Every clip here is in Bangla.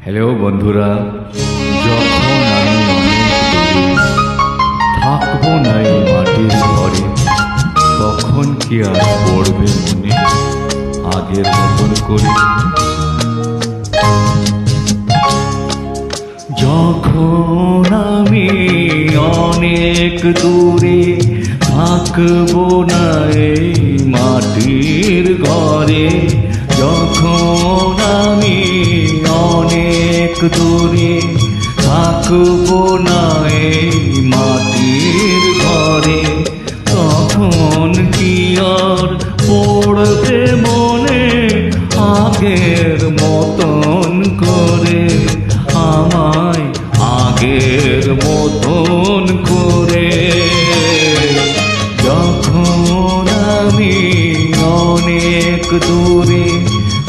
হ্যালো বন্ধুরা, যখন আমি থাকবো না এই মাটির ঘরে, তখন কি আর পড়বে মনে আগের মতন করে? যখন আমি অনেক দূরে থাকবো না এই মাটির ঘরে, যখন আমি অনেক দূরে থাকবো না এই মাটির ঘরে, তখন কি আর পড়বে মনে আগের মতন করে, আমায় আগের মতন করে? যখন আমি অনেক দূরে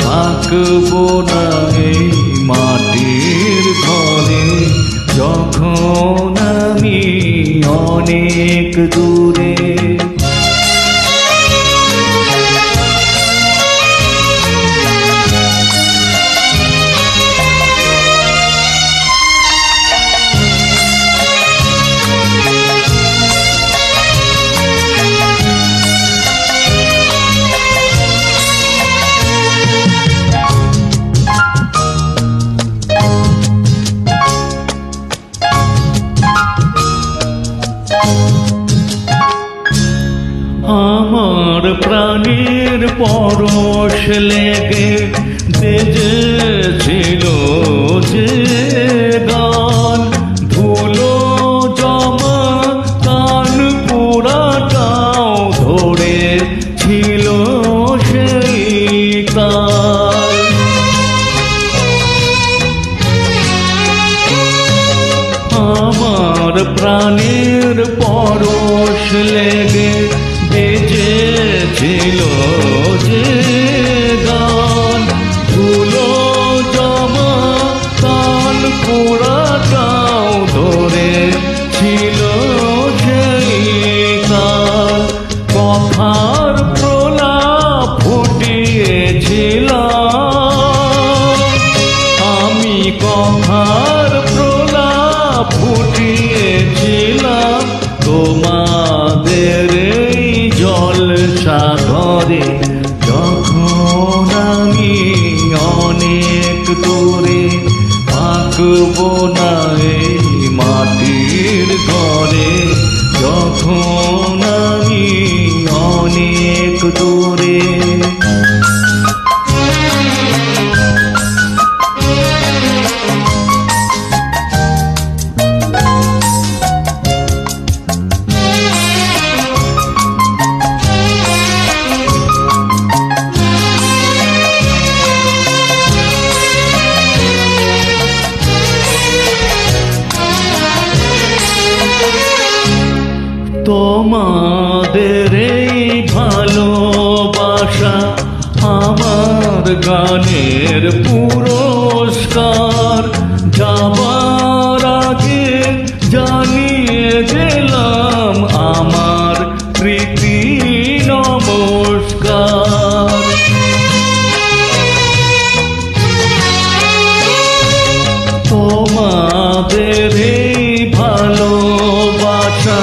থাকবো না এই মাটির ঘরে, যখন আমি অনেক দূরে। আমার প্রাণের পরশ লেগে বেজেছিল যে গান, ধুলো জমা কান পোড়াটাও ধরে ছিল সেই কাল। আমার প্রাণের পরশ লেগে বেজেছিল যে গান, ধুলো জমা কান পোড়াটাও ধরে ছিল সেই কাল। কথার প্রলাপ ফুটিয়েছিলাম আমি, কথার প্রলাপ ফুটিয়েছিলাম তোমাদের জলসাগরে, যখন আমি অনেক দূরে থাকবো না এই মাটির ঘরে, যখন আমি অনেক দূরে। তোমাদের এই ভালোবাসা আমার গানের পুরস্কার, যাবার আগে জানিয়ে গেলাম আমার প্রীতি নমস্কার। তোমাদের এই ভালোবাসা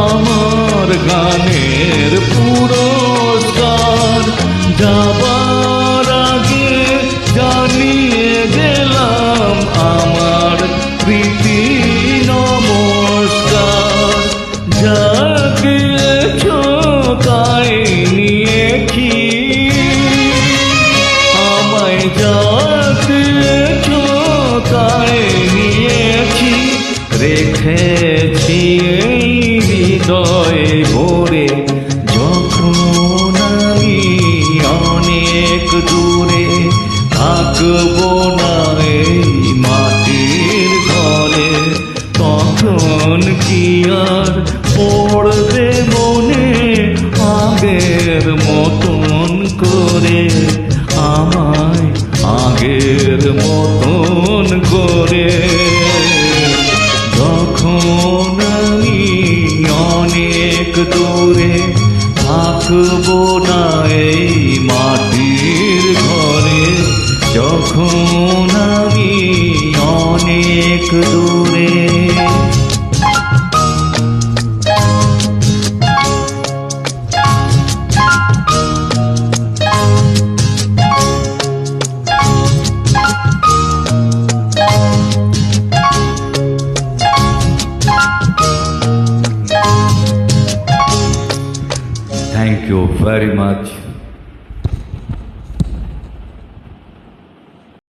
আমার গানের পুরস্কার, যাবার আগে জানিয়ে গেলাম আমার প্রীতি নমস্কার। যা গিয়েছ তাই নিয়েছি, আমায় যা গিয়েছ তাই নিয়েছি, রেখেছি হৃদয়ে ভরে, যখন আমি অনেক দূরে থাকবো না এই মাটির ঘরে, তখন কি আর পড়বে মনে আগের মতন করে, আমায় আগের মতন করে? যখন আমি অনেক দূরে থাকবো না এই মাটির ঘরে, যখন দূরে। Thank you very much.